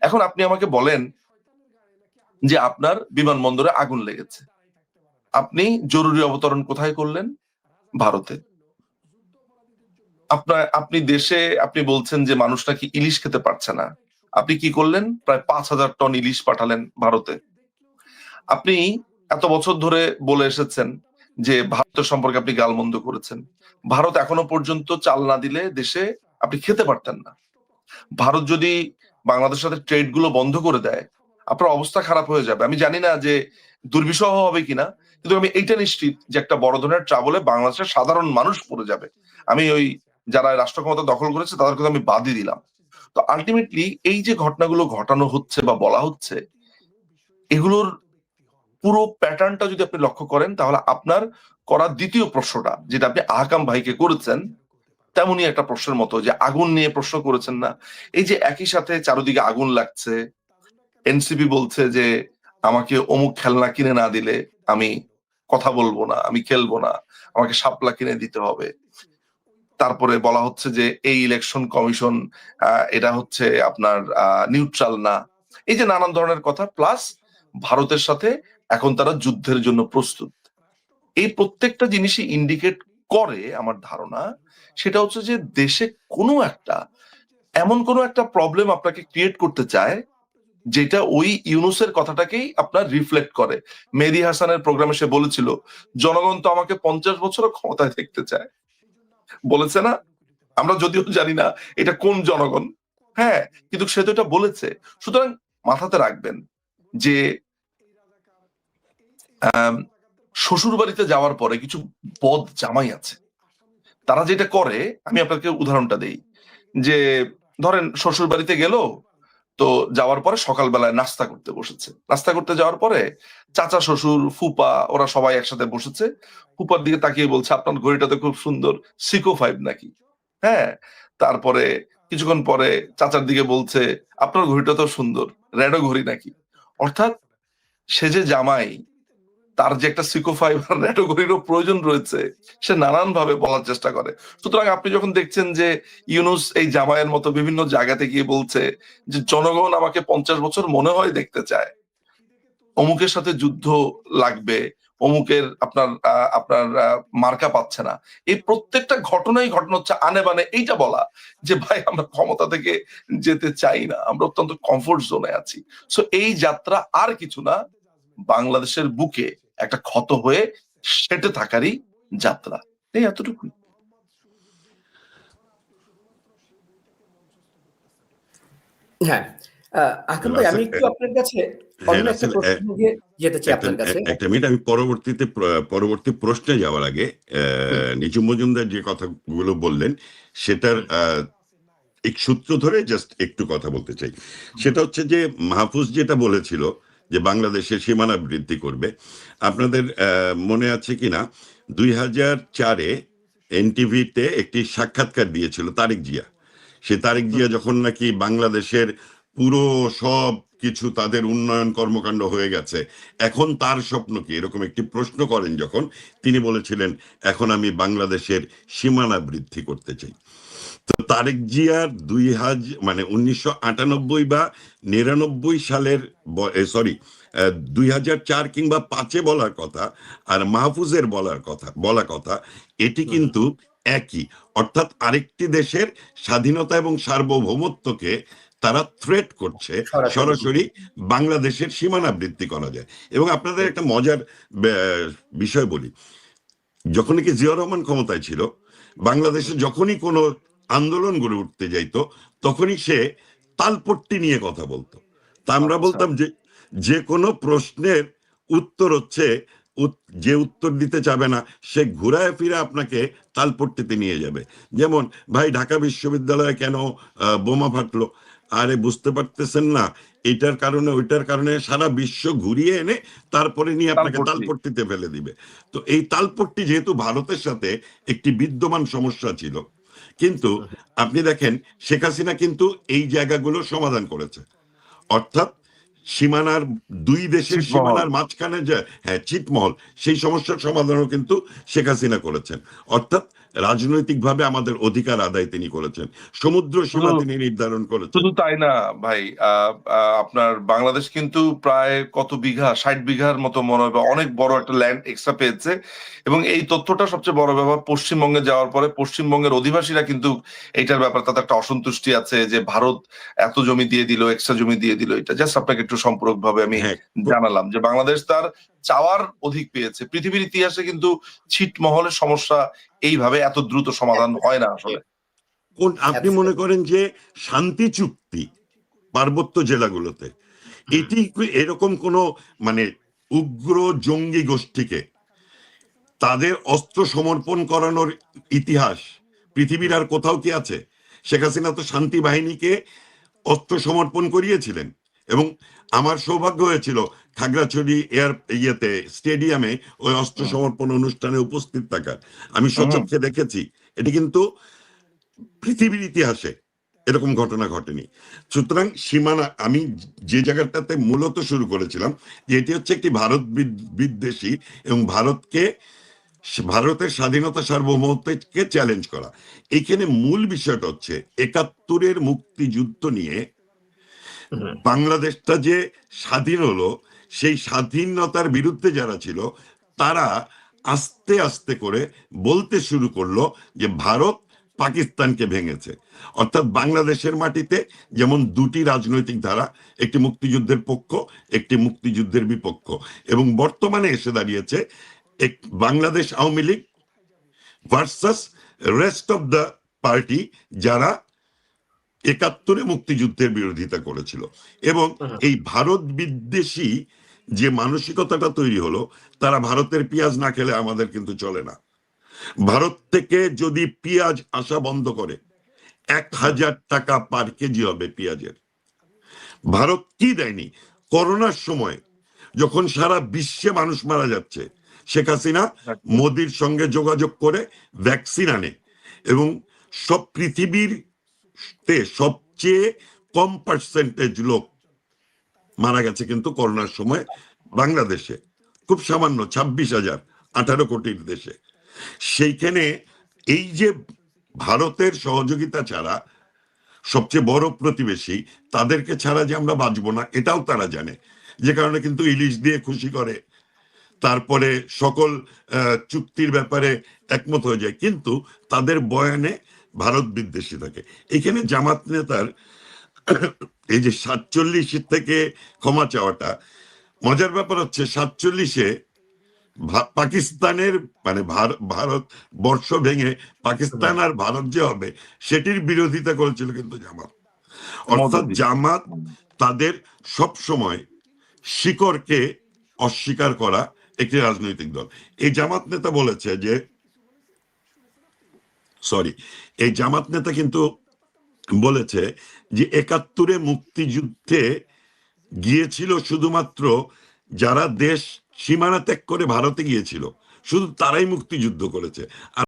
এখন আপনি আমাকে বলেন যে আপনার বিমানবন্দরে আগুন লেগেছে। আপনি জরুরি অবতরণ কোথায় করলেন? ভারতে। আপনি দেশে আপনি বলছেন যে মানুষ নাকি ইলিশ খেতে পারছে না। আপনি কি করলেন? প্রায় ৫,০০০ টন ইলিশ পাঠালেন ভারতে। আপনি এত বছর ধরে বলে এসেছেন যে ভারতের সম্পর্কে আপনি গালমন্দ করেছেন। ভারত এখনো পর্যন্ত চাল না দিলে দেশে আপনি খেতে পারতেন না। ভারত যদি বাংলাদেশের সাথে ট্রেড গুলো বন্ধ করে দেয়, আপনার অবস্থা খারাপ হয়ে যাবে। আমি জানি না যে দুর্বিষহ হবে কিনা, কিন্তু আমি এইটা নিশ্চিত যে একটা বড় ধরনের ট্রাবলে বাংলাদেশের সাধারণ মানুষ পড়ে যাবে। আমি ওই যারা রাষ্ট্র ক্ষমতা দখল করেছে তাদের কথা আমি বাদই দিলাম। তো আলটিমেটলি এই যে ঘটনাগুলো ঘটানো হচ্ছে বা বলা হচ্ছে, এগুলোর পুরো প্যাটার্নটা যদি আপনি লক্ষ্য করেন, তাহলে আপনার করা দ্বিতীয় প্রশ্নটা, যেটা আপনি আহকাম ভাইকে করেছেন, তেমনই একটা প্রশ্নের মতো, যে আগুন নিয়ে প্রশ্ন করেছেন না, এই যে একই সাথে চারদিকে আগুন লাগছে, এনসিপি বলছে যে আমাকে অমুক খেলনা কিনে না দিলে আমি কথা বলবো না, আমি খেলবো না, আমাকে শাপলা কিনে দিতে হবে। তারপরে বলা হচ্ছে যে এই ইলেকশন কমিশন এটা হচ্ছে আপনার নিউট্রাল না। এই যে নানান ধরনের কথা, প্লাস ভারতের সাথে এখন তারা যুদ্ধের জন্য প্রস্তুত। এই প্রত্যেকটা জিনিসই ইন্ডিকেট করে আমার ধারণা, সেটা হচ্ছে যে দেশে এমন কোনো একটা প্রবলেম আপনাকে ক্রিয়েট করতে চায়, যেটা ওই ইউনূসের কথাটাকেই আপনার রিফ্লেক্ট করে। মেহেদী হাসানের প্রোগ্রামে সে বলেছিল, জনগণ তো আমাকে 50 বছরও ক্ষমতায় দেখতে চায়, বলেছে না? আমরা যদিও জানি না এটা কোন জনগণ, হ্যাঁ, কিন্তু সে তো এটা বলেছে। সুতরাং মাথাতে রাখবেন যে শ্বশুর বাড়িতে যাওয়ার পরে কিছু বদ জামাই আছে, তারা যেটা করে, আমি আপনাকে উদাহরণটা দেই, যে ধরেন শ্বশুর বাড়িতে গেল, তো যাওয়ার পরে সকালবেলায় নাস্তা করতে বসেছে, নাস্তা করতে যাওয়ার পরে চাচা শ্বশুর ফুপা ওরা সবাই একসাথে বসেছে, ফুপার দিকে তাকিয়ে বলছে আপনার ঘড়িটা তো খুব সুন্দর, সিকো 5 নাকি? হ্যাঁ, তারপরে কিছুক্ষণ পরে চাচার দিকে বলছে আপনার ঘড়িটা তো সুন্দর, রেডো ঘড়ি নাকি? অর্থাৎ সে যে জামাই, তার যে একটা সিকো 5 আর রেডো ঘড়িরও প্রয়োজন রয়েছে, সে নানান ভাবে বলার চেষ্টা করে। সুতরাং আপনি যখন দেখছেন যে ইউনূস এই জামাইয়ের মতো বিভিন্ন জায়গাতে গিয়ে বলছে যে জনগণ আমাকে 50 বছর মনে হয় দেখতে চায়, অমুকের সাথে যুদ্ধ লাগবে, অমুকের আপনার মার্কা পাচ্ছে না, এই প্রত্যেকটা ঘটনা হচ্ছে আনে বানে এইটা বলা যে ভাই আমরা ক্ষমতা থেকে যেতে চাই না, আমরা অত্যন্ত কমফোর্ট জোনে আছি। সো এই যাত্রা আর কিছু না, বাংলাদেশের বুকে একটা ক্ষত হয়ে সেটে থাকারই যাত্রা, এই এতটুকুই। হ্যাঁ, আকরাম ভাই, আমি একটু আপনার কাছে হ্যাঁ অন্য একটা রাসেল, প্রশ্ন নিয়ে যেতে চাই আপনার কাছে। একটা মিনিট, আমি পরবর্তী প্রশ্নে যাওয়ার আগে নিচু মজুমদার যে কথাগুলো বললেন সেটার এক সূত্র ধরে জাস্ট একটু কথা বলতে চাই। সেটা হচ্ছে যে মাহফুজ যেটা বলেছিল যে বাংলাদেশের সীমানা বৃদ্ধি করবে, আপনাদের মনে আছে কিনা 2004-এ এনটিভিতে একটি সাক্ষাৎকার দিয়েছিল তারেক জিয়া। সে তারেক জিয়া যখন নাকি বাংলাদেশের পুরো সব কিছু তাদের উন্নয়ন কর্মকাণ্ড হয়ে গেছে, এখন তার স্বপ্ন কি, এরকম একটি প্রশ্ন করেন যখন, তিনি বলেছিলেন এখন আমি বাংলাদেশের সীমানা বৃদ্ধি করতে চাই। তো তারেক জিয়ার 1998 বা 99 সালের, সরি 2004 কিংবা 5-এ বলার কথা আর মাহফুজের বলা কথা এটি কিন্তু একই। অর্থাৎ আরেকটি দেশের স্বাধীনতা এবং সার্বভৌমত্বকে তারা থ্রেট করছে, সরাসরি বাংলাদেশের সীমানা বৃদ্ধি করা যায়। এবং আপনাদের একটা মজার বিষয় বলি, যখন নাকি জিয়াউর রহমান ক্ষমতায় ছিল, বাংলাদেশে যখনই কোনো আন্দোলন গড়ে উঠতে যাইতো তখনই সে তালপট্টি নিয়ে কথা বলতো। তা আমরা বলতাম যে কোনো প্রশ্নের উত্তর হচ্ছে, যে উত্তর দিতে চাবে না সে ঘুরায় ফিরে আপনাকে তালপট্টিতে নিয়ে যাবে। যেমন ভাই ঢাকা বিশ্ববিদ্যালয়ে কেন বোমা ফাটলো, আরে বুঝতে পারতেছেন না, এটার কারণে ওইটার কারণে, সারা বিশ্ব ঘুরিয়ে এনে তারপরে নিয়ে আপনাকে তালপট্টিতে ফেলে দিবে। তো এই তালপট্টি যেহেতু ভারতের সাথে একটি বিদ্যমান সমস্যা ছিল, কিন্তু আপনি দেখেন শেখ হাসিনা কিন্তু এই জায়গাগুলো সমাধান করেছে। অর্থাৎ সীমানার, দুই দেশের সীমানার মাঝখানে যে ছিটমহল, সেই সমস্যার সমাধানও কিন্তু শেখ হাসিনা করেছেন। অর্থাৎ রাজনৈতিকভাবে আমাদের অধিকার আদায় তিনি করেছেন, সমুদ্র সীমা তিনি নির্ধারণ করেছেন। শুধু তাই না ভাই, আপনার বাংলাদেশ কিন্তু প্রায় কত বিঘা, 60 বিঘার মতো মনে হয় অনেক বড় একটা ল্যান্ড এক্সট্রা পেয়েছে। এবং এই তথ্যটা সবচেয়ে বড় ব্যাপার, পশ্চিমবঙ্গে যাওয়ার পরে পশ্চিমবঙ্গের অধিবাসীরা কিন্তু এইটার ব্যাপারে তাদের একটা অসন্তুষ্টি আছে যে ভারত এত জমি দিয়ে দিল, এক্সট্রা জমি দিয়ে দিল। এটা জাস্ট আপনাকে একটু সম্পূরক ভাবে আমি জানালাম যে বাংলাদেশ তার চাওয়ার অধিক পেয়েছে। পৃথিবীর ইতিহাসে কিন্তু ছিটমহলের সমস্যা এইভাবে এত দ্রুত সমাধান হয় না আসলে। আপনি মনে করেন যে শান্তি চুক্তি পার্বত্য জেলাগুলোতে, এটি এরকম কোন উগ্র জঙ্গি গোষ্ঠীকে তাদের অস্ত্র সমর্পণ করানোর ইতিহাস পৃথিবীর আর কোথাও কি আছে? শেখ হাসিনা তো শান্তি বাহিনীকে অস্ত্র সমর্পণ করিয়েছিলেন, এবং আমার সৌভাগ্য হয়েছিল খাগড়াছড়ি স্টেডিয়ামে ওই অস্ত্র সমর্পণ অনুষ্ঠানে উপস্থিত থাকার। আমি সচক্ষে দেখেছি। এটি কিন্তু পৃথিবীর ইতিহাসে এরকম ঘটনা ঘটেনি। সুতরাং সীমানা, আমি যে জায়গাটাতে মূলত শুরু করেছিলাম যে এটি হচ্ছে একটি ভারত বিদ্বেষী এবং ভারতের স্বাধীনতা সার্বভৌমত্বকে চ্যালেঞ্জ করা। এখানে মূল বিষয়টা হচ্ছে ৭১-এর মুক্তিযুদ্ধ নিয়ে হুম, বাংলাদেশটা যে স্বাধীন হলো, সেই স্বাধীনতার বিরুদ্ধে যারা ছিল তারা আস্তে আস্তে করে বলতে শুরু করলো যে ভারত পাকিস্তানকে ভেঙেছে। অর্থাৎ বাংলাদেশের মাটিতে যেমন দুটি রাজনৈতিক ধারা, একটি মুক্তিযুদ্ধের পক্ষ, একটি মুক্তিযুদ্ধের বিপক্ষ, এবং বর্তমানে এসে দাঁড়িয়েছে এক Bangladesh Awami League versus rest of the party, যারা ৭১-এ মুক্তিযুদ্ধের বিরোধিতা করেছিল। এবং হুম, এই ভারত বিদ্বেষী যে মানসিকতাটা তৈরি হলো, তারা ভারতের পেঁয়াজ না খেলে আমাদের কিন্তু চলে না। ভারত থেকে যদি পেঁয়াজ আসা বন্ধ করে ১,০০০ টাকা পার কেজি হবে পেঁয়াজের। ভারত কি দেয়নি? করোনার সময় যখন সারা বিশ্বে মানুষ মারা যাচ্ছে, শেখ হাসিনা মোদির সঙ্গে যোগাযোগ করে ভ্যাকসিন আনে, এবং সব পৃথিবীর সবচেয়ে কম পার্সেন্টেজ লোক মারা গেছে কিন্তু করোনার সময় বাংলাদেশে, খুব সামান্য ২৬,০০০, ১৮ কোটির দেশে। সেইখানে এই যে ভারতের সহযোগিতা ছাড়া, সবচেয়ে বড় প্রতিবেশী, তাদেরকে ছাড়া যে আমরা বাঁচবো না এটাও তারা জানে, যে কারণে কিন্তু ইলিশ দিয়ে খুশি করে, তারপরে সকল চুক্তির ব্যাপারে একমত হয়ে যায়, কিন্তু তাদের বয়ানে ভারত বিদ্বেষী থাকে। এখানে জামাত নেতার এই যে ৪৭ থেকে ক্ষমা চাওয়াটা, মজার ব্যাপার হচ্ছে ৪৭-এ পাকিস্তানের মানে ভারত বর্ষ ভেঙে পাকিস্তান আর ভারত যে হবে সেটির বিরোধিতা করেছিল কিন্তু জামাত। অর্থাৎ জামাত তাদের সব সময় শিকড়কে অস্বীকার করা একটি রাজনৈতিক দল। এই জামাত নেতা বলেছে যে এই জামাত নেতা কিন্তু বলেছে যে ৭১-এ মুক্তিযুদ্ধে গিয়েছিল শুধুমাত্র যারা দেশ সীমানা ত্যাগ করে ভারতে গিয়েছিল, শুধু তারাই মুক্তিযুদ্ধ করেছে।